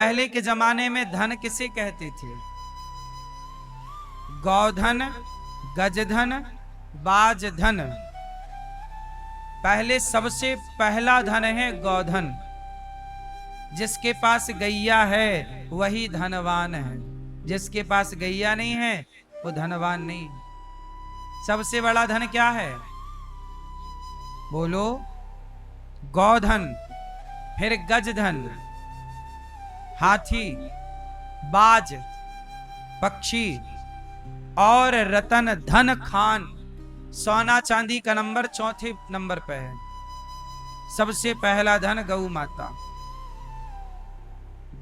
पहले के जमाने में धन किसे कहते थे? गौधन, गजधन, बाजधन। पहले सबसे पहला धन है गौधन। जिसके पास गैया है वही धनवान है, जिसके पास गैया नहीं है वो धनवान नहीं। सबसे बड़ा धन क्या है? बोलो। गौधन, फिर गजधन, हाथी, बाज, पक्षी और रतन धन खान। सोना चांदी का नंबर चौथे नंबर पे है। सबसे पहला धन गौ माता।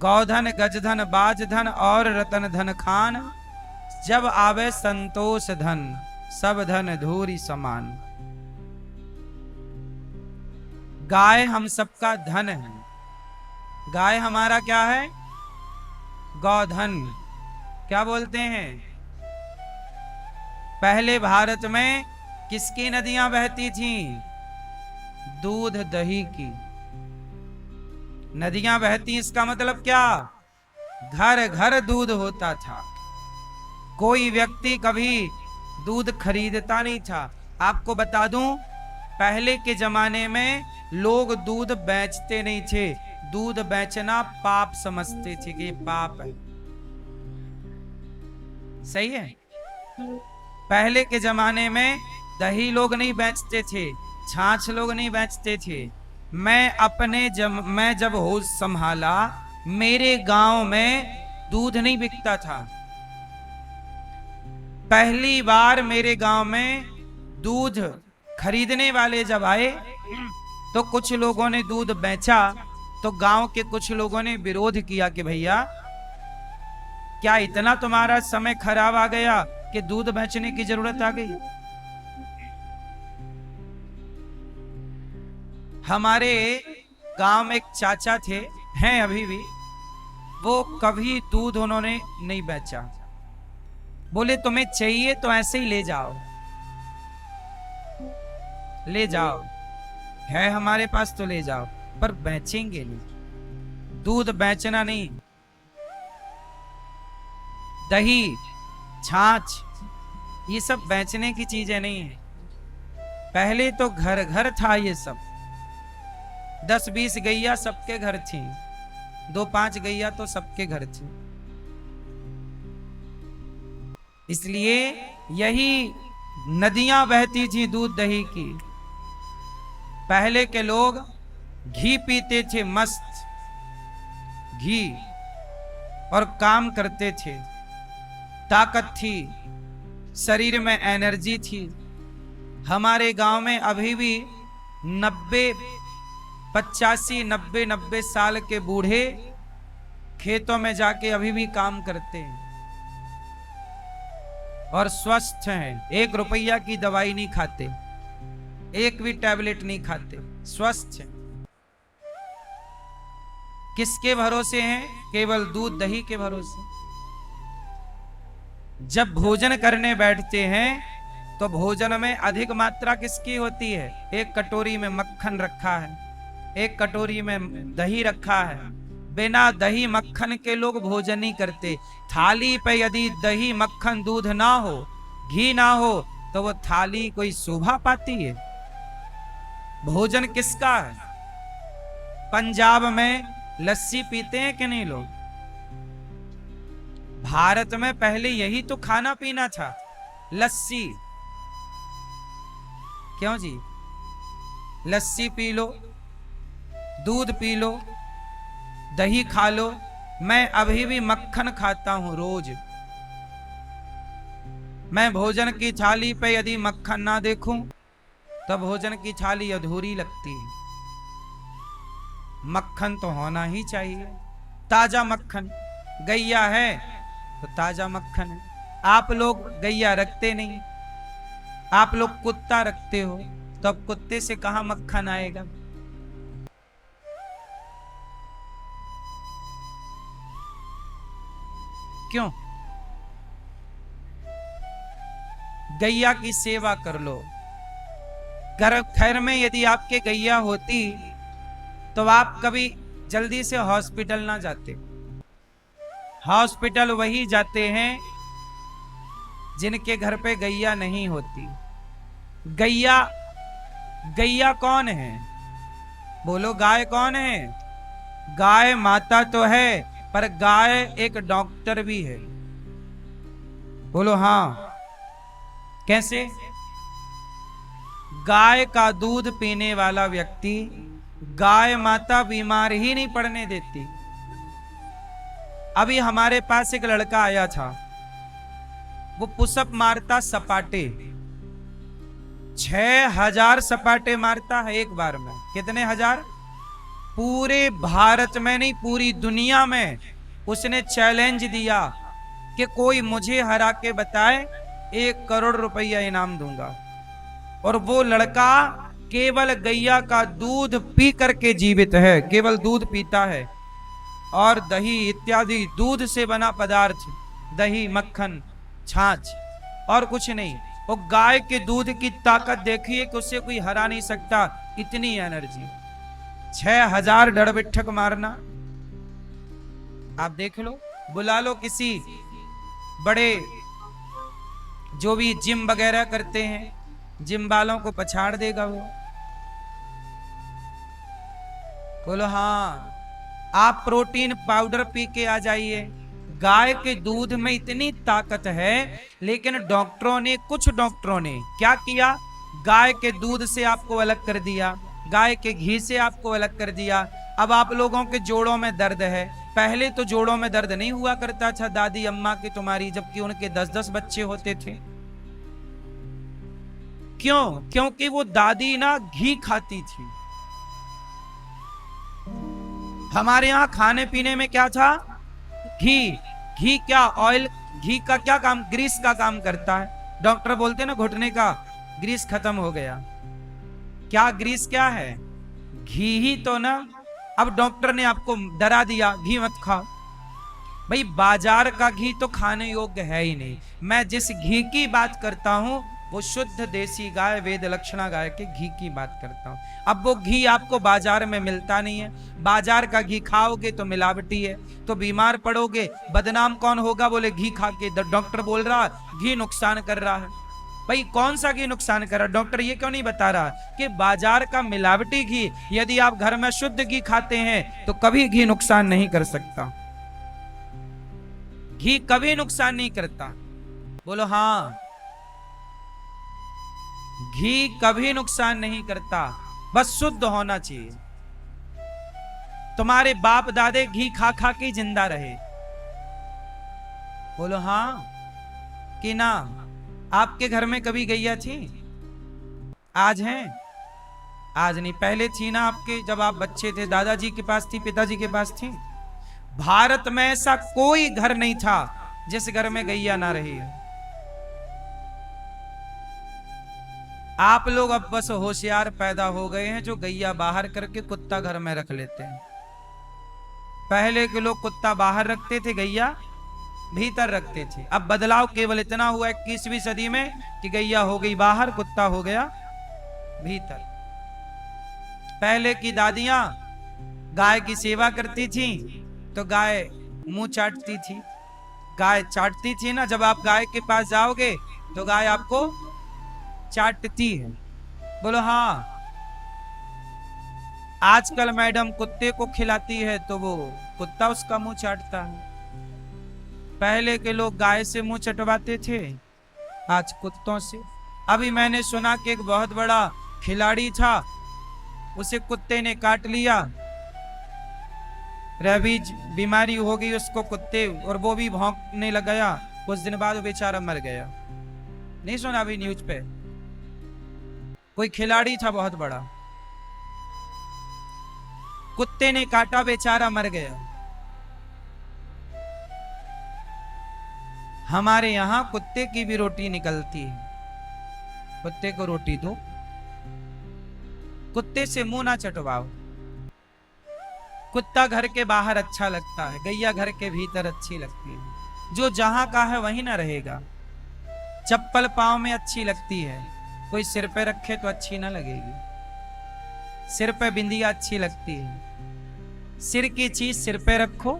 गौधन, गजधन, बाजधन और रतन धन खान। जब आवे संतोष धन, सब धन धूरी समान। गाय हम सबका धन है। गाय हमारा क्या है? गौधन। क्या बोलते हैं? पहले भारत में किसकी नदियां बहती थीं? दूध दही की नदियां बहती। इसका मतलब क्या? घर घर दूध होता था। कोई व्यक्ति कभी दूध खरीदता नहीं था। आपको बता दूं, पहले के जमाने में लोग दूध बेचते नहीं थे। दूध बेचना पाप समझते थे कि पाप है। सही है। पहले के जमाने में दही लोग नहीं बेचते थे, छाछ लोग नहीं बेचते थे। मैं जब होश संभाला, मेरे गांव में दूध नहीं बिकता था। पहली बार मेरे गांव में दूध खरीदने वाले जब आए तो कुछ लोगों ने दूध बेचा, तो गांव के कुछ लोगों ने विरोध किया कि भैया क्या इतना तुम्हारा समय खराब आ गया कि दूध बेचने की जरूरत आ गई? हमारे गांव में एक चाचा थे, हैं अभी भी, वो कभी दूध उन्होंने नहीं बेचा। बोले तुम्हें चाहिए तो ऐसे ही ले जाओ, ले जाओ, है हमारे पास तो ले जाओ, पर बेचेंगे नहीं। दूध बेचना नहीं। दही, छाछ, ये सब बेचने की चीजें नहीं है। पहले तो घर घर था ये सब। 10-20 गैया सबके घर थी, 2-5 गैया तो सबके घर थी। इसलिए यही नदियां बहती थी दूध दही की। पहले के लोग घी पीते थे, मस्त घी, और काम करते थे। ताकत थी, शरीर में एनर्जी थी। हमारे गांव में अभी भी 85-90 साल के बूढ़े खेतों में जाके अभी भी काम करते हैं और स्वस्थ हैं। 1 रुपया की दवाई नहीं खाते, एक भी टैबलेट नहीं खाते, स्वस्थ हैं। किसके भरोसे हैं? केवल दूध दही के भरोसे। जब भोजन करने बैठते हैं तो भोजन में अधिक मात्रा किसकी होती है? एक कटोरी में मक्खन रखा है, एक कटोरी में दही रखा है। बिना दही मक्खन के लोग भोजन नहीं करते। थाली पे यदि दही मक्खन दूध ना हो, घी ना हो, तो वो थाली कोई शोभा पाती है? भोजन किसका है? पंजाब में लस्सी पीते हैं कि नहीं लोग? भारत में पहले यही तो खाना पीना था, लस्सी। क्यों जी? लस्सी पी लो, दूध पी लो, दही खा लो। मैं अभी भी मक्खन खाता हूं रोज। मैं भोजन की थाली पे यदि मक्खन ना देखूं तो भोजन की थाली अधूरी लगती है। मक्खन तो होना ही चाहिए, ताजा मक्खन। गैया है तो ताजा मक्खन है। आप लोग गैया रखते नहीं, आप लोग कुत्ता रखते हो, तो अब कुत्ते से कहां मक्खन आएगा? क्यों? गैया की सेवा कर लो। घर में यदि आपके गैया होती तो आप कभी जल्दी से हॉस्पिटल ना जाते। हॉस्पिटल वही जाते हैं जिनके घर पे गैया नहीं होती। गैया, गैया कौन है? बोलो, गाय कौन है? गाय माता तो है, पर गाय एक डॉक्टर भी है। बोलो हाँ। कैसे? गाय का दूध पीने वाला व्यक्ति गाय माता बीमार ही नहीं पड़ने देती। अभी हमारे पास एक लड़का आया था, वो पुशअप मारता सपाटे, 6000 सपाटे मारता है एक बार में। कितने हजार? पूरे भारत में नहीं, पूरी दुनिया में उसने चैलेंज दिया कि कोई मुझे हरा के बताए, 1 करोड़ रुपया इनाम दूंगा। और वो लड़का केवल गैया का दूध पी करके जीवित है, केवल दूध पीता है। और दही इत्यादि दूध से बना पदार्थ, दही, मक्खन, छाछ, और कुछ नहीं। वो गाय के दूध की ताकत देखिए कि उससे कोई हरा नहीं सकता, इतनी एनर्जी। 6000 डरबिठक मारना, आप देख लो। बुला लो किसी बड़े जो भी जिम वगैरह करते हैं, जिम वालों को पछाड़ देगा वो। बोलो हाँ। आप प्रोटीन पाउडर पी के आ जाइए। गाय के दूध में इतनी ताकत है, लेकिन डॉक्टरों ने, कुछ डॉक्टरों ने क्या किया, गाय के दूध से आपको अलग कर दिया, गाय के घी से आपको अलग कर दिया। अब आप लोगों के जोड़ों में दर्द है। पहले तो जोड़ों में दर्द नहीं हुआ करता था दादी अम्मा की तुम्हारी, जबकि उनके 10-10 बच्चे होते थे। क्यों? क्योंकि वो दादी ना घी खाती थी। हमारे यहां खाने पीने में क्या था? घी। घी क्या? ऑयल। घी का क्या काम? ग्रीस का काम करता है। डॉक्टर बोलते ना घुटने का ग्रीस खत्म हो गया। क्या ग्रीस क्या है? घी ही तो ना। अब डॉक्टर ने आपको डरा दिया घी मत खाओ। भाई बाजार का घी तो खाने योग्य है ही नहीं। मैं जिस घी की बात करता हूं वो शुद्ध देसी गाय वेद लक्षणा गाय के घी की बात करता हूं। अब वो घी आपको बाजार में मिलता नहीं है। बाजार का घी खाओगे तो मिलावटी है, तो बीमार पड़ोगे। बदनाम कौन होगा? बोले घी खा के। डॉक्टर बोल रहा घी नुकसान कर रहा है। भाई कौन सा घी नुकसान कर रहा? डॉक्टर ये क्यों नहीं बता रहा कि बाजार का मिलावटी घी, यदि आप घर में शुद्ध घी खाते हैं तो कभी घी नुकसान नहीं कर सकता। घी कभी नुकसान नहीं करता। बोलो हाँ। घी कभी नुकसान नहीं करता, बस शुद्ध होना चाहिए। तुम्हारे बाप दादे घी खा खा के जिंदा रहे। बोलो हाँ कि ना? आपके घर में कभी गैया थी? आज हैं? आज नहीं, पहले थी ना आपके, जब आप बच्चे थे दादाजी के पास थी, पिताजी के पास थी। भारत में ऐसा कोई घर नहीं था जिस घर में गैया ना रही है। आप लोग अब बस होशियार पैदा हो गए हैं जो गैया बाहर करके कुत्ता घर में रख लेते हैं। पहले के लोग कुत्ता बाहर रखते थे, गैया भीतर रखते थे। अब बदलाव केवल इतना हुआ 21वीं सदी में कि गैया हो गई बाहर, कुत्ता हो गया भीतर। पहले की दादियां गाय की सेवा करती थी तो गाय मुंह चाटती थी। गाय चाटती थी ना, जब आप गाय के पास जाओगे तो गाय आपको चाटती है। बोलो हाँ। आजकल मैडम कुत्ते को खिलाती है तो वो कुत्ता उसका मुंह चाटता है। पहले के लोग गाय से मुंह चटवाते थे, आज कुत्तों से। अभी मैंने सुना कि एक बहुत बड़ा खिलाड़ी था, उसे कुत्ते ने काट लिया, रेबीज बीमारी हो गई उसको कुत्ते, और वो भी भौंकने लग गया। कुछ दिन बाद वो बेचारा मर गया। नहीं सुना अभी न्यूज पे? कोई खिलाड़ी था बहुत बड़ा, कुत्ते ने काटा, बेचारा मर गया। हमारे यहां कुत्ते की भी रोटी निकलती है। कुत्ते को रोटी दो, कुत्ते से मुंह ना चटवाओ। कुत्ता घर के बाहर अच्छा लगता है, गैया घर के भीतर अच्छी लगती है। जो जहां का है वहीं ना रहेगा। चप्पल पांव में अच्छी लगती है, कोई सिर पे रखे तो अच्छी ना लगेगी। सिर पे बिंदिया अच्छी लगती है, सिर की चीज सिर पे रखो,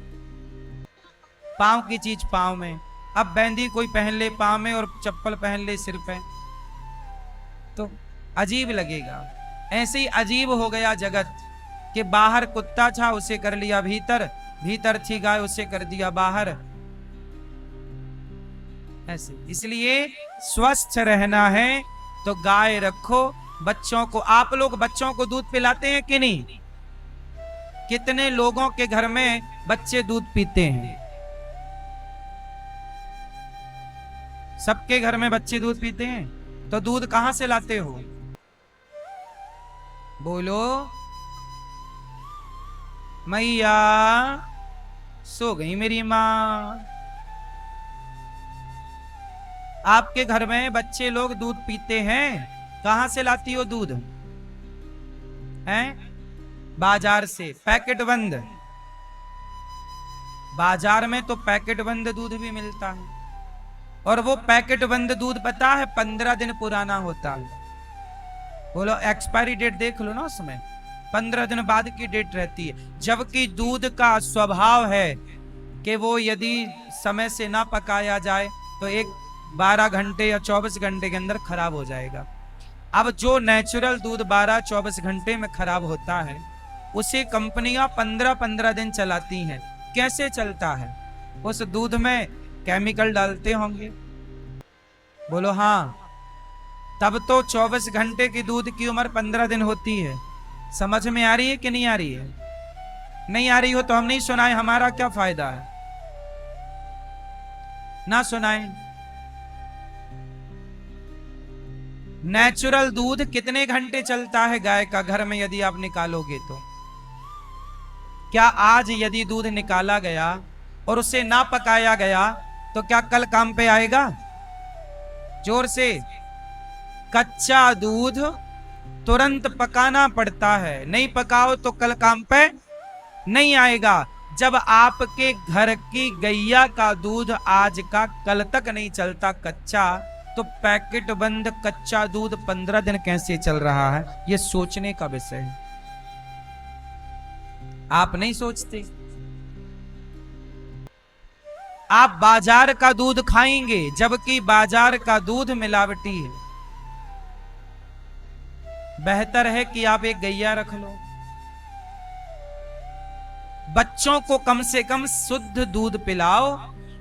पांव की चीज पांव में। अब बैंदी कोई पहन ले पांव में और चप्पल पहन ले सिर पे, तो अजीब लगेगा। ऐसे ही अजीब हो गया जगत कि बाहर कुत्ता था उसे कर लिया भीतर, भीतर थी गाय उसे कर दिया बाहर। ऐसे इसलिए स्वस्थ रहना है तो गाय रखो। बच्चों को, आप लोग बच्चों को दूध पिलाते हैं कि नहीं? कितने लोगों के घर में बच्चे दूध पीते हैं? सबके घर में बच्चे दूध पीते हैं। तो दूध कहां से लाते हो? बोलो। मैया सो गई मेरी मां। आपके घर में बच्चे लोग दूध पीते हैं, कहां से लाती हो दूध? हैं? बाजार से, पैकेट बंद। बाजार में तो पैकेट बंद दूध भी मिलता है, और वो पैकेट बंद दूध पता है 15 दिन पुराना होता है। बोलो, एक्सपायरी डेट देख लो ना, उसमें 15 दिन बाद की डेट रहती है। जबकि दूध का स्वभाव है कि वो यदि समय से ना पकाया जाए तो 12 घंटे या 24 घंटे के अंदर खराब हो जाएगा। अब जो नेचुरल दूध 12-24 घंटे में खराब होता है, उसे कंपनियां 15-15 दिन चलाती हैं। कैसे चलता है? उस दूध में केमिकल डालते होंगे। बोलो हाँ। तब तो 24 घंटे की दूध की उम्र 15 दिन होती है। समझ में आ रही है कि नहीं आ रही है? नहीं आ रही हो तो हम नहीं सुनाए, हमारा क्या फायदा है, ना सुनाए। नेचुरल दूध कितने घंटे चलता है गाय का घर में यदि आप निकालोगे तो? क्या आज यदि दूध निकाला गया और उसे ना पकाया गया तो क्या कल काम पे आएगा? जोर से। कच्चा दूध तुरंत पकाना पड़ता है, नहीं पकाओ तो कल काम पे नहीं आएगा। जब आपके घर की गैया का दूध आज का कल तक नहीं चलता कच्चा, तो पैकेट बंद कच्चा दूध 15 दिन कैसे चल रहा है? यह सोचने का विषय है। आप नहीं सोचते। आप बाजार का दूध खाएंगे, जबकि बाजार का दूध मिलावटी है। बेहतर है कि आप एक गैया रख लो। बच्चों को कम से कम शुद्ध दूध पिलाओ,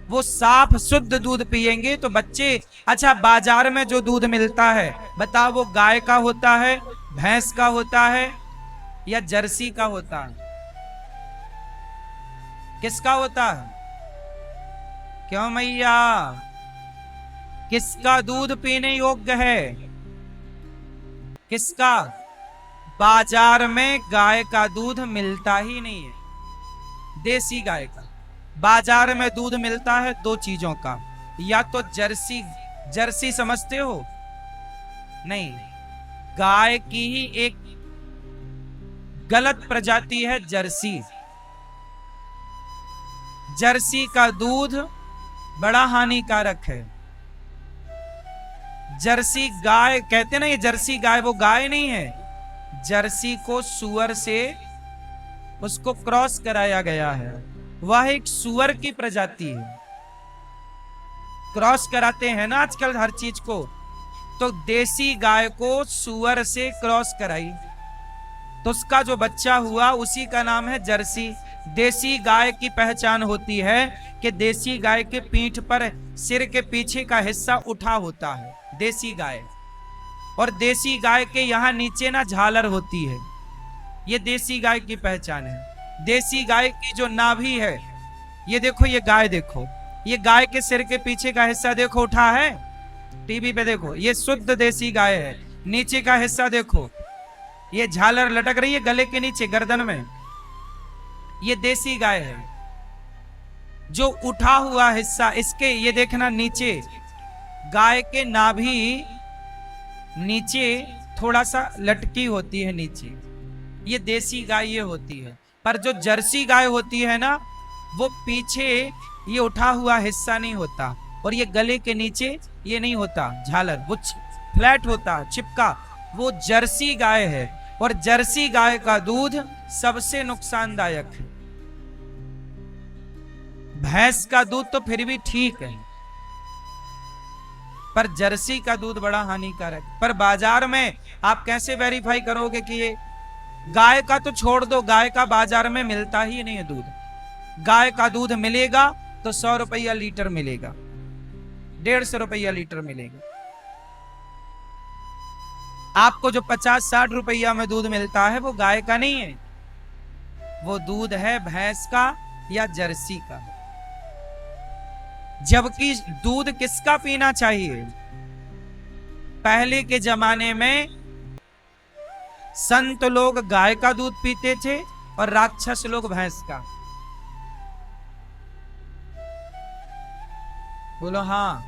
वो साफ शुद्ध दूध पिएंगे तो बच्चे। अच्छा, बाजार में जो दूध मिलता है बताओ, वो गाय का होता है, भैंस का होता है, या जर्सी का होता है? किसका होता है? क्यों मैया, किसका दूध पीने योग्य है? किसका? बाजार में गाय का दूध मिलता ही नहीं है, देसी गाय का। बाजार में दूध मिलता है दो चीजों का, या तो जर्सी, जर्सी समझते हो? नहीं, गाय की ही एक गलत प्रजाति है जर्सी। जर्सी का दूध बड़ा हानिकारक है। जर्सी गाय कहते ना, ये जर्सी गाय, वो गाय नहीं है। जर्सी को सुअर से उसको क्रॉस कराया गया है, वह एक सुअर की प्रजाति है। क्रॉस कराते हैं ना आजकल हर चीज को, तो देसी गाय को सुअर से क्रॉस कराई तो उसका जो बच्चा हुआ उसी का नाम है जर्सी। देसी गाय की पहचान होती है कि देसी गाय के पीठ पर सिर के पीछे का हिस्सा उठा होता है, देसी गाय। और देसी गाय के यहां नीचे ना झालर होती है, ये देसी गाय की पहचान है। देसी गाय की जो नाभि है, ये देखो, ये गाय देखो, ये गाय के सिर के पीछे का हिस्सा देखो उठा है, टीवी पे देखो, ये शुद्ध देसी गाय है। नीचे का हिस्सा देखो, ये झालर लटक रही है गले के नीचे गर्दन में, ये देसी गाय है। जो उठा हुआ हिस्सा इसके, ये देखना नीचे, गाय के नाभि नीचे थोड़ा सा लटकी होती है नीचे, ये देसी गाय ये होती है। पर जो जर्सी गाय होती है ना, वो पीछे ये उठा हुआ हिस्सा नहीं होता, और ये गले के नीचे ये नहीं होता झालर, वो फ्लैट होता, चिपका, वो जर्सी गाय है। और जर्सी गाय का दूध सबसे नुकसानदायक है। भैंस का दूध तो फिर भी ठीक है, पर जर्सी का दूध बड़ा हानिकारक। पर बाजार में आप कैसे वेरीफाई करोगे कि ये गाय का तो छोड़ दो, गाय का बाजार में मिलता ही नहीं है दूध। गाय का दूध मिलेगा तो 100 रुपया लीटर मिलेगा, 150 रुपया लीटर मिलेगा। आपको जो 50-60 रुपया में दूध मिलता है वो गाय का नहीं है, वो दूध है भैंस का या जर्सी का। जबकि दूध किसका पीना चाहिए? पहले के जमाने में संत लोग गाय का दूध पीते थे और राक्षस लोग भैंस का। बोलो हाँ।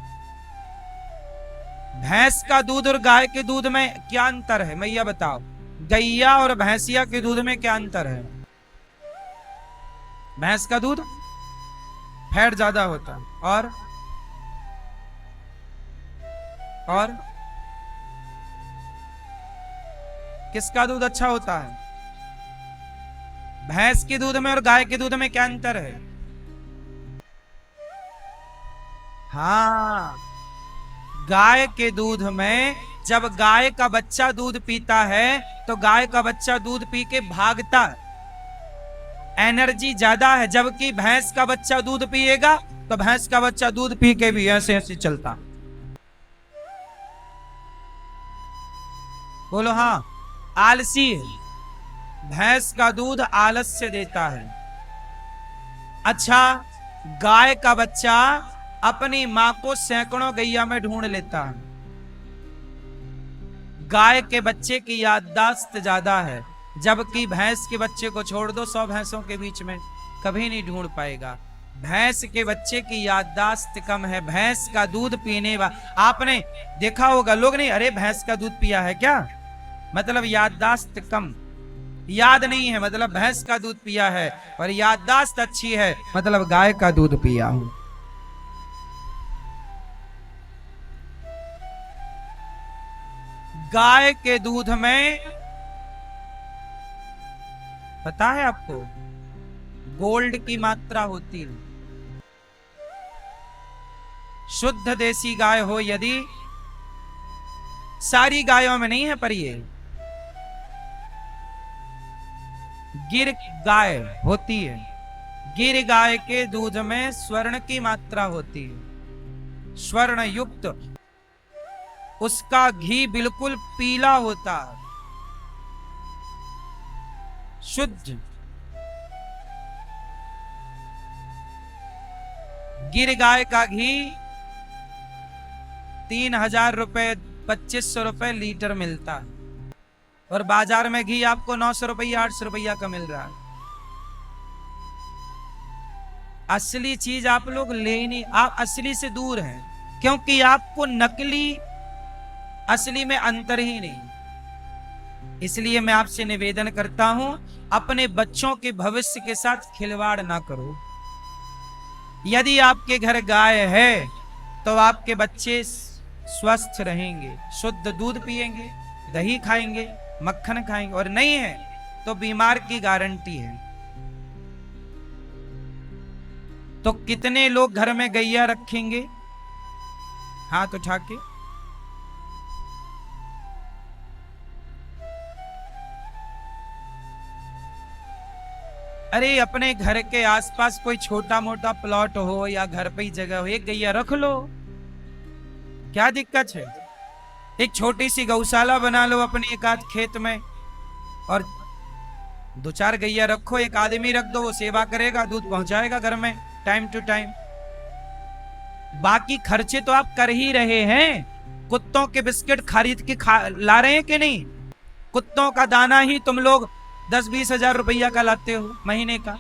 भैंस का दूध और गाय के दूध में क्या अंतर है? मैया बताओ, गैया और भैंसिया के दूध में क्या अंतर है? भैंस का दूध फैट ज्यादा होता है, और किसका दूध अच्छा होता है? भैंस के दूध में और गाय के दूध में क्या अंतर है? हाँ, गाय के दूध में जब गाय का बच्चा दूध पीता है तो गाय का बच्चा दूध पी के भागता है, एनर्जी ज्यादा है। जबकि भैंस का बच्चा दूध पिएगा तो भैंस का बच्चा दूध पी के भी ऐसे ऐसे चलता। बोलो हाँ, आलसी है। भैंस का दूध आलस्य देता है। अच्छा, गाय का बच्चा अपनी मां को सैकड़ों गैया में ढूंढ लेता है। गाय के बच्चे की याददाश्त ज्यादा है, जबकि भैंस के बच्चे को छोड़ दो 100 भैंसों के बीच में, कभी नहीं ढूंढ पाएगा। भैंस के बच्चे की याददाश्त कम है। भैंस का दूध पीने वाला आपने देखा होगा, लोग नहीं अरे भैंस का दूध पिया है क्या, मतलब याददाश्त कम, याद नहीं है मतलब भैंस का दूध पिया है, और याददाश्त अच्छी है मतलब गाय का दूध पिया हूं। गाय के दूध में पता है आपको, गोल्ड की मात्रा होती है। शुद्ध देसी गाय हो यदि, सारी गायों में नहीं है पर ये गिर गाय होती है, गिर गाय के दूध में स्वर्ण की मात्रा होती है, स्वर्ण युक्त। उसका घी बिल्कुल पीला होता है, शुद्ध। गिर गाय का घी 3000 रुपए 2500 रुपए लीटर मिलता है, और बाजार में घी आपको 900 रुपया 800 रुपया का मिल रहा है। असली चीज आप लोग ले नहीं, आप असली से दूर हैं, क्योंकि आपको नकली असली में अंतर ही नहीं। इसलिए मैं आपसे निवेदन करता हूं, अपने बच्चों के भविष्य के साथ खिलवाड़ ना करो। यदि आपके घर गाय है तो आपके बच्चे स्वस्थ रहेंगे, शुद्ध दूध पिएंगे, दही खाएंगे, मक्खन खाएंगे, और नहीं है तो बीमार की गारंटी है। तो कितने लोग घर में गैया रखेंगे? हाथ उठा के। अरे अपने घर के आसपास कोई छोटा मोटा प्लॉट हो या घर पे ही जगह हो, एक गैया रख लो, क्या दिक्कत है? एक छोटी सी गौशाला बना लो अपने एक आध खेत में, और 2-4 गैया रखो, एक आदमी रख दो, वो सेवा करेगा, दूध पहुंचाएगा घर में टाइम टू टाइम। बाकी खर्चे तो आप कर ही रहे हैं। कुत्तों के बिस्किट खरीद के ला रहे हैं कि नहीं? कुत्तों का दाना ही तुम लोग 10-20 हजार रुपया का लाते हो महीने का।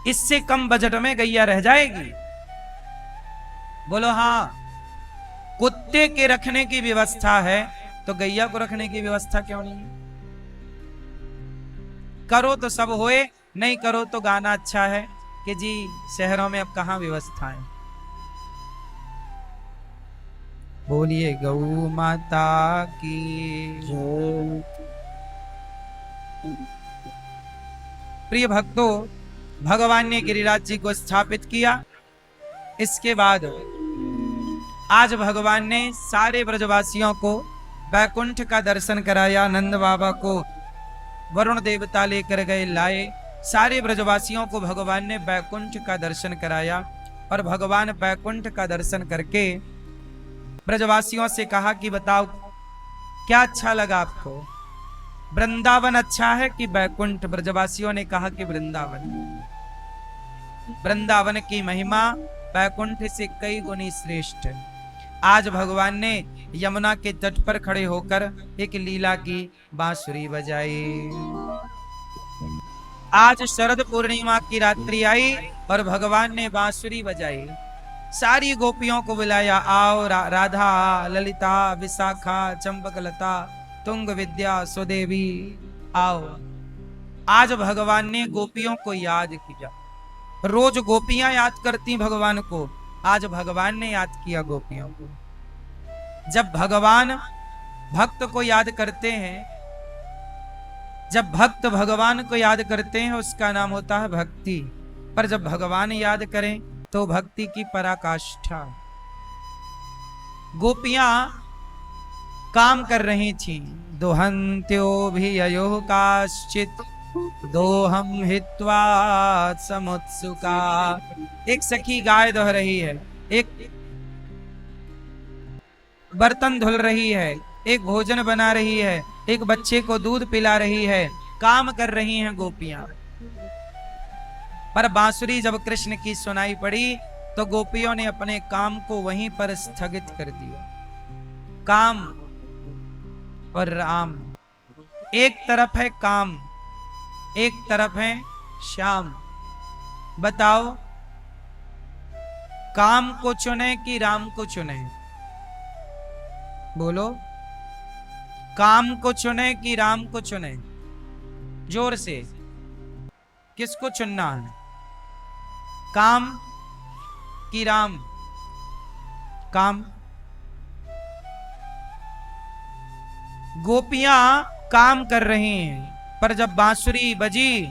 इससे कम बजट में गैया रह जाएगी? बोलो हाँ। कुत्ते के रखने की व्यवस्था है तो गैया को रखने की व्यवस्था क्यों नहीं है? करो तो सब होए, नहीं करो तो गाना अच्छा है कि जी शहरों में अब कहां व्यवस्था है। बोलिए गौ माता की जय। प्रिय भक्तों, भगवान ने गिरिराज जी को स्थापित किया। इसके बाद आज भगवान ने सारे ब्रजवासियों को बैकुंठ का दर्शन कराया। नंद बाबा को वरुण देवता लेकर गए, लाए। सारे ब्रजवासियों को भगवान ने बैकुंठ का दर्शन कराया। और भगवान बैकुंठ का दर्शन करके ब्रजवासियों से कहा कि बताओ क्या अच्छा लगा आपको, वृंदावन अच्छा है कि बैकुंठ? ब्रजवासियों ने कहा कि वृंदावन। वृंदावन की महिमा बैकुंठ से कई गुनी श्रेष्ठ है। आज भगवान ने यमुना के तट पर खड़े होकर एक लीला की बांसुरी बजाई। आज शरद पूर्णिमा की रात्रि आई और भगवान ने बांसुरी बजाई। सारी गोपियों को बुलाया, आओ राधा, ललिता, विशाखा, चंपकलता, तुंग विद्या, सुदेवी, आओ। आज भगवान ने गोपियों को याद किया। रोज गोपियां याद करती भगवान को, आज भगवान ने याद किया गोपियों को। जब भगवान भक्त को याद करते हैं, जब भक्त भगवान को याद करते हैं उसका नाम होता है भक्ति। पर जब भगवान याद करें तो भक्ति की पराकाष्ठा। गोपियां काम कर रही थी। दोहंत्यो भी अयो काश्चित दोहम हित्वा समुत्सुका। एक सखी गाय दोह रही है, एक बर्तन धुल रही है, एक भोजन बना रही है, एक बच्चे को दूध पिला रही है। काम कर रही हैं गोपियां। पर बांसुरी जब कृष्ण की सुनाई पड़ी तो गोपियों ने अपने काम को वहीं पर स्थगित कर दिया। काम और राम, एक तरफ है काम, एक तरफ है श्याम। बताओ काम को चुने कि राम को चुने? बोलो, काम को चुने कि राम को चुने? जोर से, किसको चुनना है? काम कि राम? काम। गोपियां काम कर रही हैं, पर जब बांसुरी बजी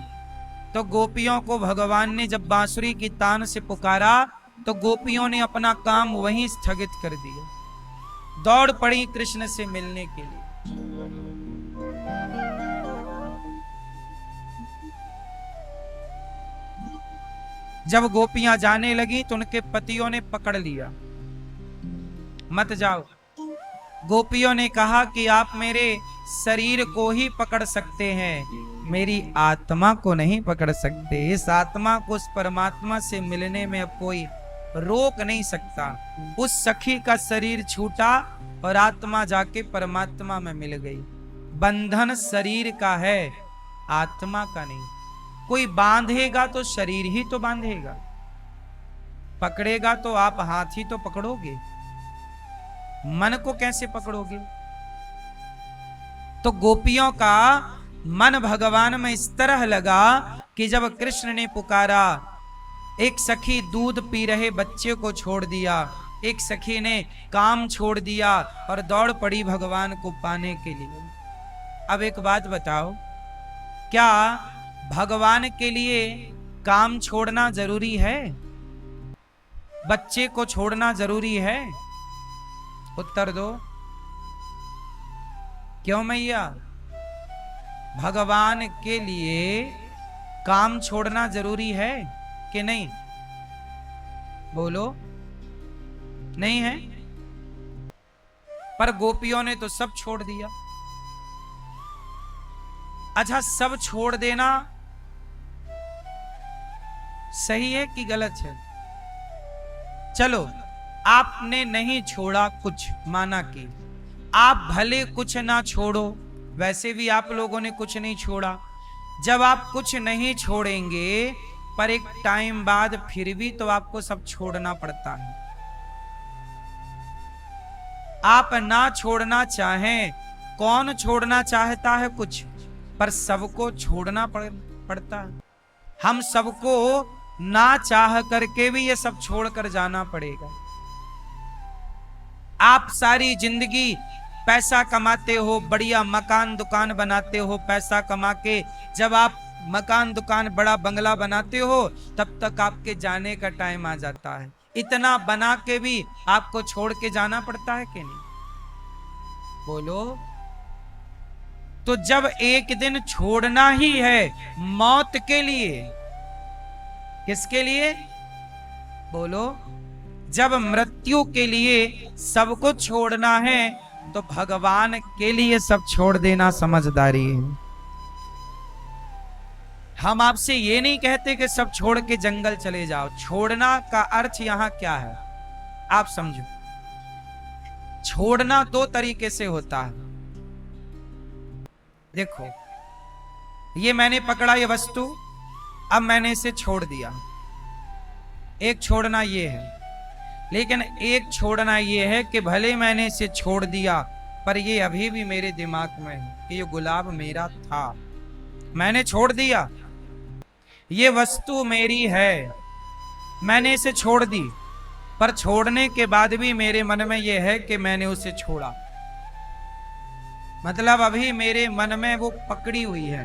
तो गोपियों को भगवान ने जब बांसुरी की तान से पुकारा तो गोपियों ने अपना काम वहीं स्थगित कर दिया। दौड़ पड़ी कृष्ण से मिलने के लिए। जब गोपियां जाने लगी तो उनके पतियों ने पकड़ लिया, मत जाओ। गोपियों ने कहा कि आप मेरे शरीर को ही पकड़ सकते हैं, मेरी आत्मा को नहीं पकड़ सकते। इस आत्मा को उस परमात्मा से मिलने में अब कोई रोक नहीं सकता। उस सखी का शरीर छूटा और आत्मा जाके परमात्मा में मिल गई। बंधन शरीर का है, आत्मा का नहीं। कोई बांधेगा तो शरीर ही तो बांधेगा, पकड़ेगा तो आप हाथ ही तो पकड़ोगे, मन को कैसे पकड़ोगे? तो गोपियों का मन भगवान में इस तरह लगा कि जब कृष्ण ने पुकारा, एक सखी दूध पी रहे बच्चे को छोड़ दिया, एक सखी ने काम छोड़ दिया और दौड़ पड़ी भगवान को पाने के लिए। अब एक बात बताओ, क्या भगवान के लिए काम छोड़ना जरूरी है? बच्चे को छोड़ना जरूरी है? उत्तर दो। क्यों मैया? भगवान के लिए काम छोड़ना जरूरी है कि नहीं? बोलो, नहीं है? पर गोपियों ने तो सब छोड़ दिया। अच्छा, सब छोड़ देना सही है कि गलत है? चलो, आपने नहीं छोड़ा कुछ, माना कि आप भले कुछ ना छोड़ो, वैसे भी आप लोगों ने कुछ नहीं छोड़ा। जब आप कुछ नहीं छोड़ेंगे पर एक टाइम बाद फिर भी तो आपको सब छोड़ना पड़ता है। आप ना छोड़ना चाहें, कौन छोड़ना चाहता है कुछ? पर सबको छोड़ना पड़ता है। हम सबको ना चाह करके भी ये सब छोड़कर जाना पड़ेगा। आप सारी जिंदगी पैसा कमाते हो, बढ़िया मकान दुकान बनाते हो, पैसा कमा के जब आप मकान दुकान बड़ा बंगला बनाते हो, तब तक आपके जाने का टाइम आ जाता है। इतना बना के भी आपको छोड़ के जाना पड़ता है कि नहीं? बोलो। तो जब एक दिन छोड़ना ही है मौत के लिए, किसके लिए? बोलो। जब मृत्यु के लिए सब कुछ छोड़ना है, तो भगवान के लिए सब छोड़ देना समझदारी है। हम आपसे ये नहीं कहते कि सब छोड़ के जंगल चले जाओ। छोड़ना का अर्थ यहां क्या है आप समझो। छोड़ना दो तरीके से होता है। देखो, ये मैंने पकड़ा ये वस्तु, अब मैंने इसे छोड़ दिया। एक छोड़ना ये है। लेकिन एक छोड़ना ये है कि भले मैंने इसे छोड़ दिया, पर ये अभी भी मेरे दिमाग में है कि ये गुलाब मेरा था, मैंने छोड़ दिया। ये वस्तु मेरी है, मैंने इसे छोड़ दी, पर छोड़ने के बाद भी मेरे मन में यह है कि मैंने उसे छोड़ा। मतलब अभी मेरे मन में वो पकड़ी हुई है।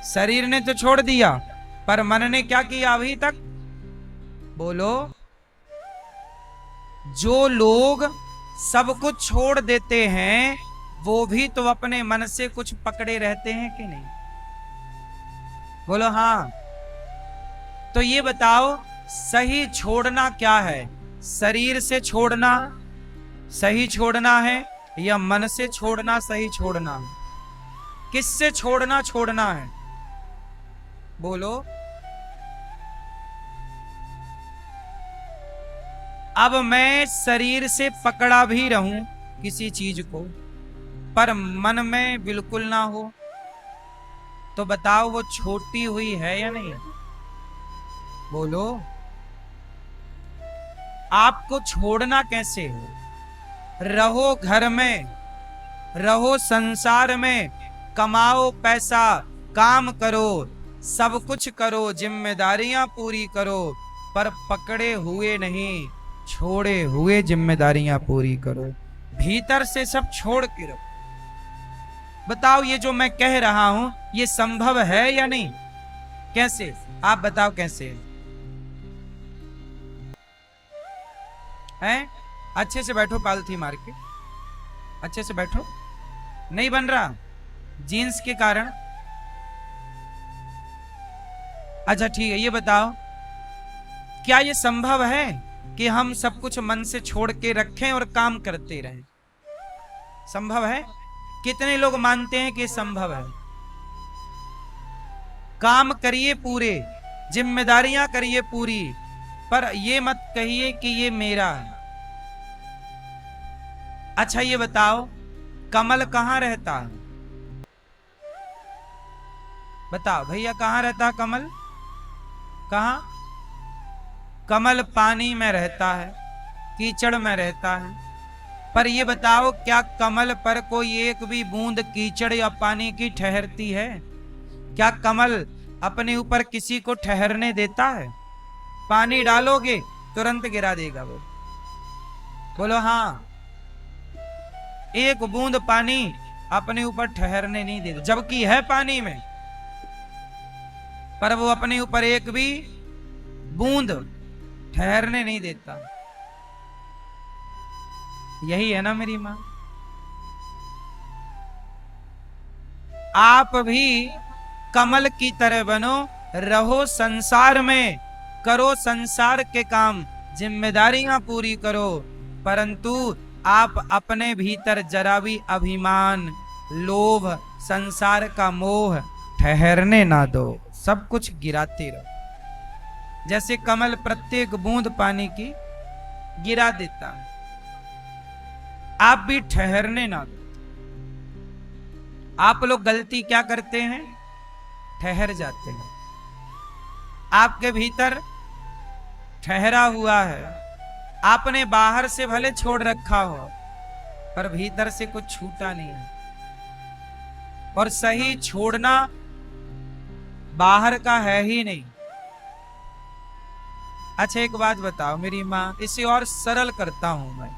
शरीर ने तो छोड़ दिया, पर मन ने क्या किया अभी तक? बोलो। जो लोग सब कुछ छोड़ देते हैं, वो भी तो अपने मन से कुछ पकड़े रहते हैं कि नहीं? बोलो हाँ। तो ये बताओ, सही छोड़ना क्या है? शरीर से छोड़ना सही छोड़ना है, या मन से छोड़ना सही छोड़ना है? किससे छोड़ना है? बोलो। अब मैं शरीर से पकड़ा भी रहूं किसी चीज को, पर मन में बिल्कुल ना हो, तो बताओ वो छोटी हुई है या नहीं? बोलो। आपको छोड़ना कैसे है? रहो घर में, रहो संसार में, कमाओ पैसा, काम करो, सब कुछ करो, जिम्मेदारियां पूरी करो, पर पकड़े हुए नहीं, छोड़े हुए जिम्मेदारियां पूरी करो। भीतर से सब छोड़ के रखो। बताओ, ये जो मैं कह रहा हूं ये संभव है या नहीं? कैसे? आप बताओ कैसे है? अच्छे से बैठो, पालथी मार के अच्छे से बैठो। नहीं बन रहा जीन्स के कारण? अच्छा ठीक है, ये बताओ, क्या ये संभव है कि हम सब कुछ मन से छोड़ के रखें और काम करते रहें? संभव है? कितने लोग मानते हैं कि संभव है? काम करिए पूरे, जिम्मेदारियां करिए पूरी, पर ये मत कहिए कि ये मेरा है। अच्छा ये बताओ, कमल कहां रहता है? बताओ भैया, कहां रहता है कमल? कहां? कमल पानी में रहता है, कीचड़ में रहता है। पर ये बताओ, क्या कमल पर कोई एक भी बूंद कीचड़ या पानी की ठहरती है? क्या कमल अपने ऊपर किसी को ठहरने देता है? पानी डालोगे तुरंत गिरा देगा वो। बोलो हाँ। एक बूंद पानी अपने ऊपर ठहरने नहीं देता, जबकि है पानी में, पर वो अपने ऊपर एक भी बूंद ठहरने नहीं देता। यही है ना मेरी मां? आप भी कमल की तरह बनो, रहो संसार में, करो संसार के काम, जिम्मेदारियां पूरी करो, परंतु आप अपने भीतर जरा भी अभिमान, लोभ, संसार का मोह ठहरने ना दो। सब कुछ गिराते रहो। जैसे कमल प्रत्येक बूंद पानी की गिरा देता है, आप भी ठहरने ना दो। आप लोग गलती क्या करते हैं? ठहर जाते हैं। आपके भीतर ठहरा हुआ है, आपने बाहर से भले छोड़ रखा हो, पर भीतर से कुछ छूटा नहीं है। और सही छोड़ना बाहर का है ही नहीं। अच्छा एक बात बताओ मेरी माँ, इसे और सरल करता हूं मैं।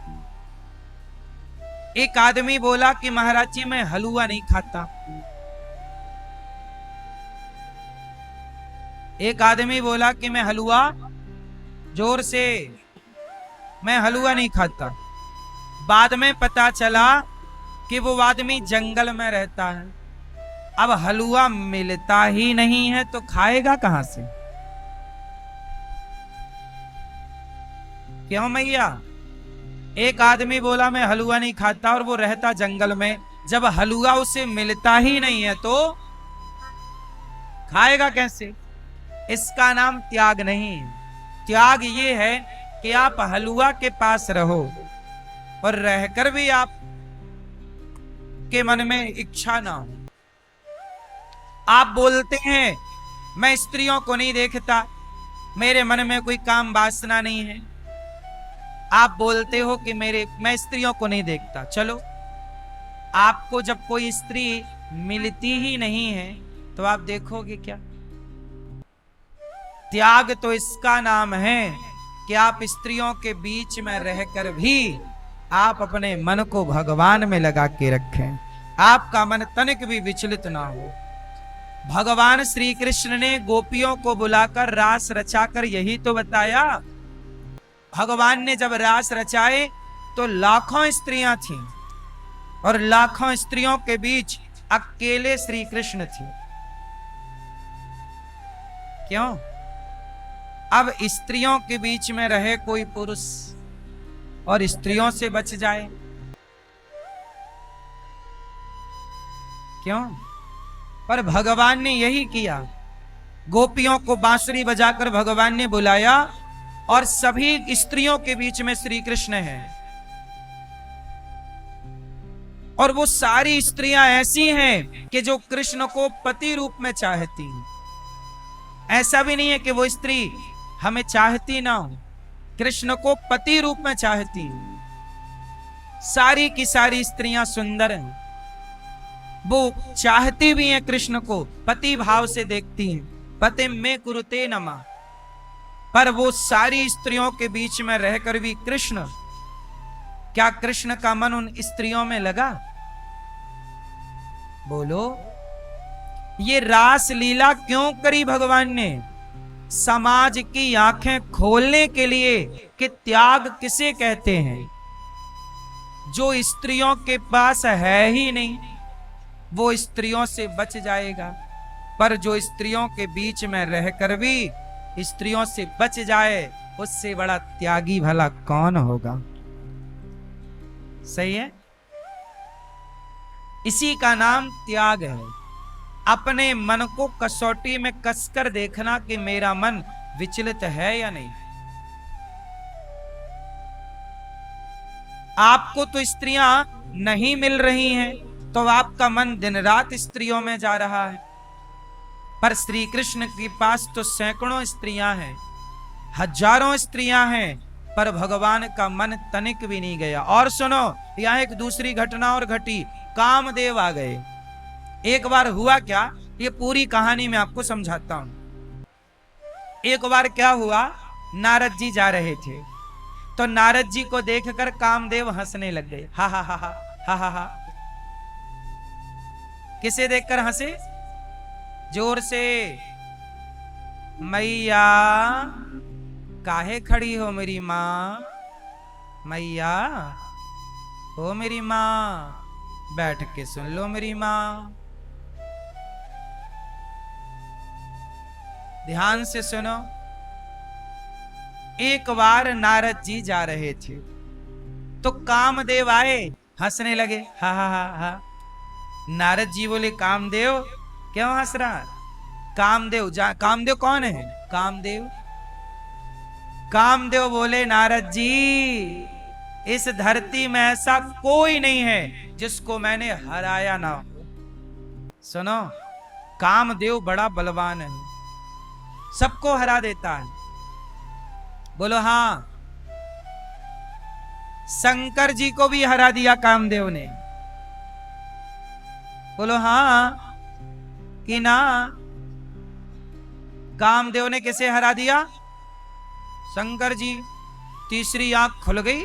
एक आदमी बोला कि महाराज जी मैं हलवा नहीं खाता। एक आदमी बोला कि मैं हलवा, जोर से, मैं हलवा नहीं खाता। बाद में पता चला कि वो आदमी जंगल में रहता है। अब हलवा मिलता ही नहीं है तो खाएगा कहां से? क्यों मैया? एक आदमी बोला मैं हलवा नहीं खाता और वो रहता जंगल में। जब हलवा उसे मिलता ही नहीं है तो खाएगा कैसे? इसका नाम त्याग नहीं। त्याग ये है कि आप हलवा के पास रहो और रहकर भी आप के मन में इच्छा ना हो। आप बोलते हैं मैं स्त्रियों को नहीं देखता, मेरे मन में कोई काम वासना नहीं है। आप बोलते हो कि मैं स्त्रियों को नहीं देखता। चलो, आपको जब कोई स्त्री मिलती ही नहीं है तो आप देखोगे क्या? त्याग तो इसका नाम है कि आप स्त्रियों के बीच में रहकर भी आप अपने मन को भगवान में लगा के रखें, आपका मन तनिक भी विचलित ना हो। भगवान श्री कृष्ण ने गोपियों को बुलाकर रास रचाकर यही तो बताया। भगवान ने जब रास रचाए तो लाखों स्त्रियां थीं और लाखों स्त्रियों के बीच अकेले श्री कृष्ण थे। क्यों? अब स्त्रियों के बीच में रहे कोई पुरुष और स्त्रियों से बच जाए, क्यों? पर भगवान ने यही किया। गोपियों को बांसुरी बजाकर भगवान ने बुलाया और सभी स्त्रियों के बीच में श्री कृष्ण हैं। और वो सारी स्त्रियां ऐसी हैं कि जो कृष्ण को पति रूप में चाहती हैं। ऐसा भी नहीं है कि वो स्त्री हमें चाहती ना हो, कृष्ण को पति रूप में चाहती हैं। सारी की सारी स्त्रियां सुंदर हैं, वो चाहती भी हैं कृष्ण को, पति भाव से देखती हैं। पति में कुरुते नमः। पर वो सारी स्त्रियों के बीच में रहकर भी कृष्ण, क्या कृष्ण का मन उन स्त्रियों में लगा? बोलो, ये रास लीला क्यों करी भगवान ने? समाज की आंखें खोलने के लिए कि त्याग किसे कहते हैं। जो स्त्रियों के पास है ही नहीं वो स्त्रियों से बच जाएगा, पर जो स्त्रियों के बीच में रहकर भी स्त्रियों से बच जाए उससे बड़ा त्यागी भला कौन होगा? सही है? इसी का नाम त्याग है। अपने मन को कसौटी में कसकर देखना कि मेरा मन विचलित है या नहीं। आपको तो स्त्रियां नहीं मिल रही हैं तो आपका मन दिन रात स्त्रियों में जा रहा है, पर श्री कृष्ण के पास तो सैकड़ों स्त्रियां हैं, हजारों स्त्रियां हैं, पर भगवान का मन तनिक भी नहीं गया। और सुनो, यहां एक दूसरी घटना और घटी। कामदेव आ गए। एक बार हुआ क्या, ये पूरी कहानी मैं आपको समझाता हूं। एक बार क्या हुआ, नारद जी जा रहे थे तो नारद जी को देखकर कामदेव हंसने लग गए। हा हा हा हा हा हा हा। किसे देखकर हंसे? जोर से, मैया काहे खड़ी हो मेरी माँ, मैया हो मेरी माँ, बैठ के सुन लो मेरी माँ। ध्यान से सुनो। एक बार नारद जी जा रहे थे तो कामदेव आए, हंसने लगे। हा हा हा हा। नारद जी बोले, कामदेव क्यों हंस रहा? कामदेव कामदेव कौन है? कामदेव। कामदेव बोले, नारद जी इस धरती में ऐसा कोई नहीं है जिसको मैंने हराया ना हो। सुनो, कामदेव बड़ा बलवान है, सबको हरा देता है। बोलो हाँ। शंकर जी को भी हरा दिया कामदेव ने। बोलो हाँ कि ना? कामदेव ने किसे हरा दिया? शंकर जी। तीसरी आंख खुल गई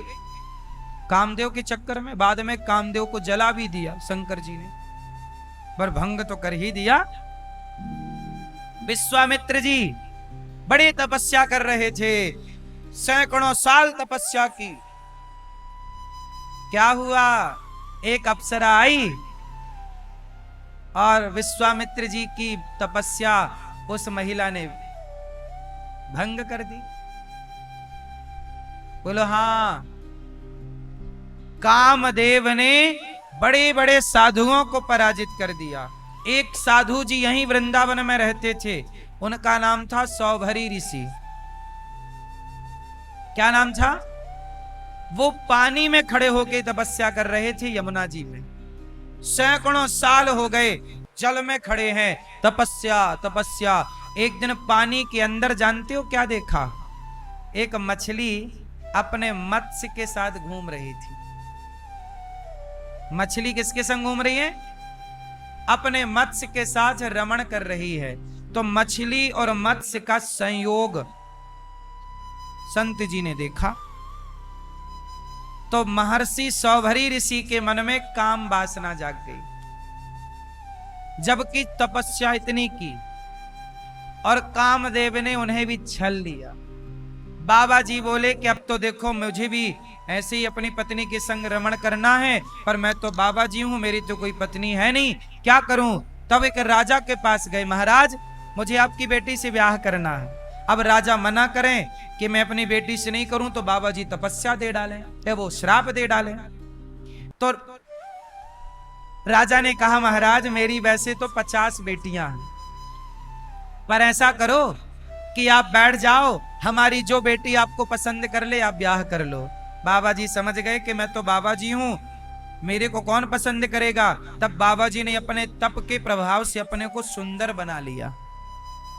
कामदेव के चक्कर में। बाद में कामदेव को जला भी दिया शंकर जी ने, पर भंग तो कर ही दिया। विश्वामित्र जी बड़ी तपस्या कर रहे थे, सैकड़ों साल तपस्या की। क्या हुआ, एक अप्सरा आई और विश्वामित्र जी की तपस्या उस महिला ने भंग कर दी। बोलो हाँ, कामदेव ने बड़े बड़े साधुओं को पराजित कर दिया। एक साधु जी यहीं वृंदावन में रहते थे, उनका नाम था सौभरी ऋषि। क्या नाम था? वो पानी में खड़े होकर तपस्या कर रहे थे यमुना जी में। सैकड़ों साल हो गए जल में खड़े हैं, तपस्या तपस्या। एक दिन पानी के अंदर जानते हो क्या देखा? एक मछली अपने मत्स्य के साथ घूम रही थी। मछली किसके संग घूम रही है? अपने मत्स्य के साथ रमण कर रही है। तो मछली और मत्स्य का संयोग संत जी ने देखा। तो महर्षि सौभरी ऋषि के मन में काम वासना जाग गई, जबकि तपस्या इतनी की, और कामदेव ने उन्हें भी छल लिया। बाबा जी बोले कि अब तो देखो मुझे भी ऐसे ही अपनी पत्नी के संग रमण करना है, पर मैं तो बाबा जी हूं, मेरी तो कोई पत्नी है नहीं, क्या करूं? तब एक राजा के पास गए, महाराज मुझे आपकी बेटी से ब्याह करना है। अब राजा मना करें कि मैं अपनी बेटी से नहीं करूं तो बाबा जी तपस्या दे डालें या वो श्राप दे डालें। तो राजा ने कहा, महाराज मेरी वैसे तो 50 बेटियां हैं, पर ऐसा करो कि आप बैठ जाओ, हमारी जो बेटी आपको पसंद कर ले आप ब्याह कर लो। बाबा जी समझ गए कि मैं तो बाबा जी हूं, मेरे को कौन पसंद करेगा। तब बाबा जी ने अपने तप के प्रभाव से अपने को सुंदर बना लिया,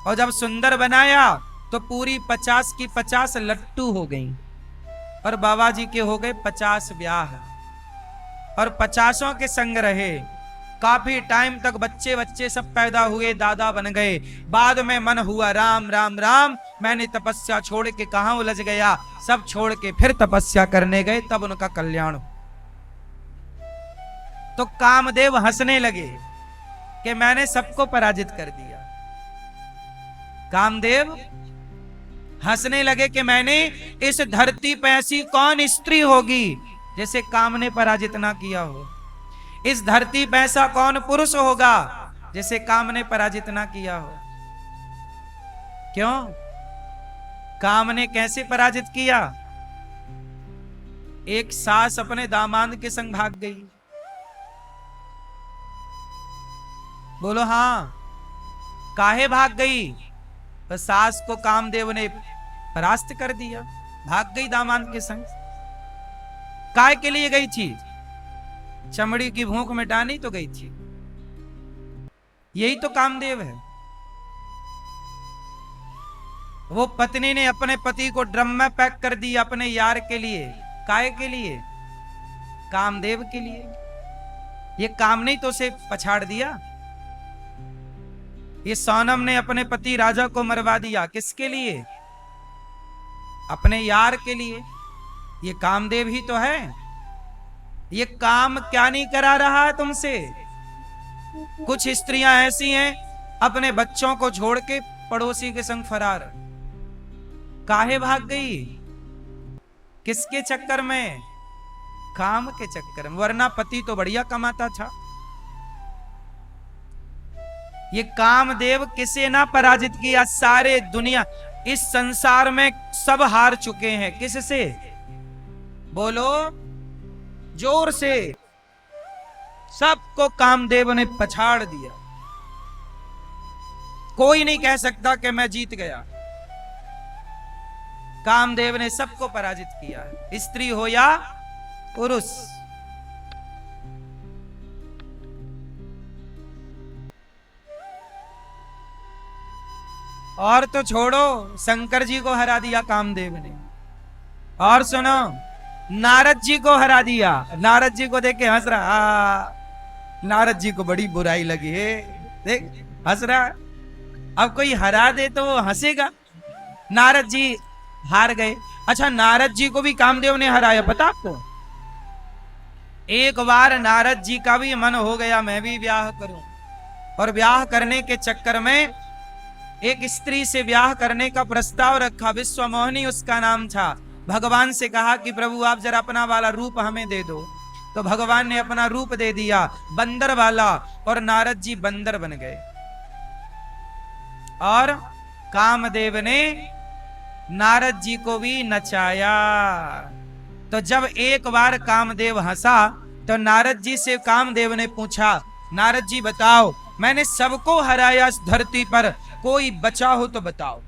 और जब सुंदर बनाया तो पूरी 50 की 50 लट्टू हो गई, और बाबा जी के हो गए 50 ब्याह, और 50 के संग रहे। काफी टाइम तक बच्चे बच्चे सब पैदा हुए, दादा बन गए। बाद में मन हुआ राम राम राम, मैंने तपस्या छोड़ के कहां उलझ गया। सब छोड़ के फिर तपस्या करने गए, तब उनका कल्याण। तो कामदेव हंसने लगे कि मैंने सबको पराजित कर दिया। कामदेव हंसने लगे कि मैंने इस धरती पे ऐसी कौन स्त्री होगी जिसे काम ने पराजित ना किया हो। इस धरती पे ऐसा कौन पुरुष होगा जिसे काम ने पराजित ना किया हो। क्यों? काम ने कैसे पराजित किया? एक सास अपने दामाद के संग भाग गई। बोलो हाँ, काहे भाग गई? तो सास को कामदेव ने परास्त कर दिया, भाग गई दामाद के संग। काय के लिए गई थी? चमड़ी की भूख मिटानी तो गई थी। यही तो कामदेव है। वो पत्नी ने अपने पति को ड्रम में पैक कर दिया अपने यार के लिए। काय के लिए? कामदेव के लिए। ये काम नहीं तो उसे पछाड़ दिया। ये सोनम ने अपने पति राजा को मरवा दिया, किसके लिए? अपने यार के लिए। ये कामदेव ही तो है। ये काम क्या नहीं करा रहा है तुमसे? कुछ स्त्रियां ऐसी हैं अपने बच्चों को छोड़ के पड़ोसी के संग फरार। काहे भाग गई? किसके चक्कर में? काम के चक्कर में। वरना पति तो बढ़िया कमाता था। ये कामदेव किसे ना पराजित किया? सारे दुनिया, इस संसार में सब हार चुके हैं। किससे? बोलो जोर से। सबको कामदेव ने पछाड़ दिया। कोई नहीं कह सकता कि मैं जीत गया। कामदेव ने सबको पराजित किया, स्त्री हो या पुरुष। और तो छोड़ो, शंकर जी को हरा दिया कामदेव ने। और सुनो, नारद जी को हरा दिया। नारद जी को देख के हंस रहा। नारद जी को बड़ी बुराई लगी है, देख हंस रहा। अब कोई हरा दे तो वो हंसेगा। नारद जी हार गए। अच्छा, नारद जी को भी कामदेव ने हराया, पता आपको? एक बार नारद जी का भी मन हो गया मैं भी ब्याह करूं, और ब्याह करने के चक्कर में एक स्त्री से ब्याह करने का प्रस्ताव रखा, विश्वमोहिनी उसका नाम था। भगवान से कहा कि प्रभु आप जरा अपना वाला रूप हमें दे दो। तो भगवान ने अपना रूप दे दिया बंदर वाला, और नारद जी बंदर बन गए। और कामदेव ने नारद जी को भी नचाया। तो जब एक बार कामदेव हंसा तो नारद जी से कामदेव ने पूछा, नारद जी बताओ, मैंने सबको हराया इस धरती पर, कोई बचा हो तो बताओ।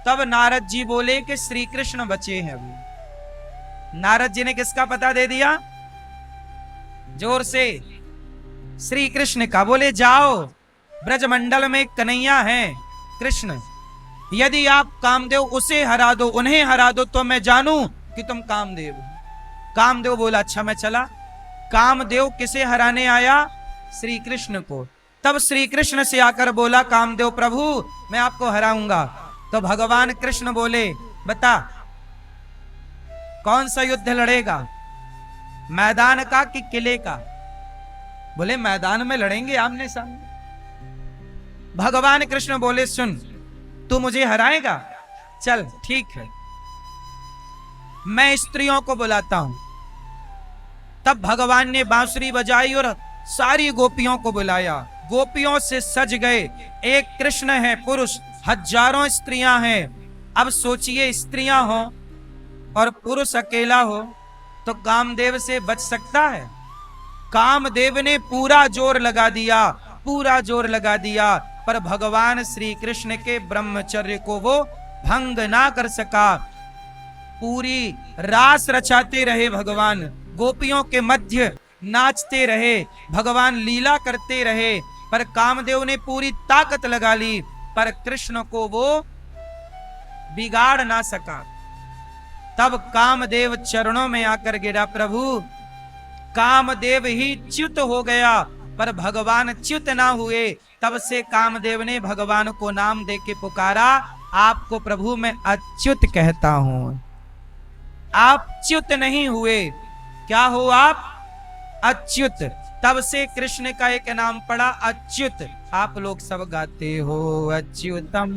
तब नारद जी बोले कि श्री कृष्ण बचे हैं अभी। नारद जी ने किसका पता दे दिया? जोर से, श्री कृष्ण का। बोले जाओ, ब्रजमंडल में कन्हैया हैं कृष्ण, यदि आप कामदेव उसे हरा दो, उन्हें हरा दो, तो मैं जानूं कि तुम कामदेव हो। कामदेव बोला अच्छा मैं चला। कामदेव किसे हराने आया? श्री कृष्ण को। तब श्री कृष्ण से आकर बोला कामदेव, प्रभु मैं आपको हराऊंगा। तो भगवान कृष्ण बोले बता कौन सा युद्ध लड़ेगा, मैदान का कि किले का? बोले मैदान में लड़ेंगे आमने सामने। भगवान कृष्ण बोले सुन, तू मुझे हराएगा, चल ठीक है, मैं स्त्रियों को बुलाता हूं। तब भगवान ने बांसुरी बजाई और सारी गोपियों को बुलाया। गोपियों से सज गए। एक कृष्ण है पुरुष, हजारों स्त्रियां हैं। अब सोचिए, स्त्रियां हो और पुरुष अकेला हो तो कामदेव से बच सकता है? कामदेव ने पूरा जोर लगा दिया, पूरा जोर लगा दिया, पर भगवान श्री कृष्ण के ब्रह्मचर्य को वो भंग ना कर सका। पूरी रास रचाते रहे भगवान, गोपियों के मध्य नाचते रहे भगवान, लीला करते रहे, पर कामदेव ने पूरी ताकत लगा ली, पर कृष्ण को वो बिगाड़ ना सका। तब कामदेव चरणों में आकर गिरा, प्रभु कामदेव ही च्युत हो गया, पर भगवान च्युत ना हुए। तब से कामदेव ने भगवान को नाम दे के पुकारा, आपको प्रभु मैं अच्युत कहता हूं। आप च्युत नहीं हुए, क्या हो आप? अच्युत। तब से कृष्ण का एक नाम पड़ा अच्युत। आप लोग सब गाते हो अच्युतम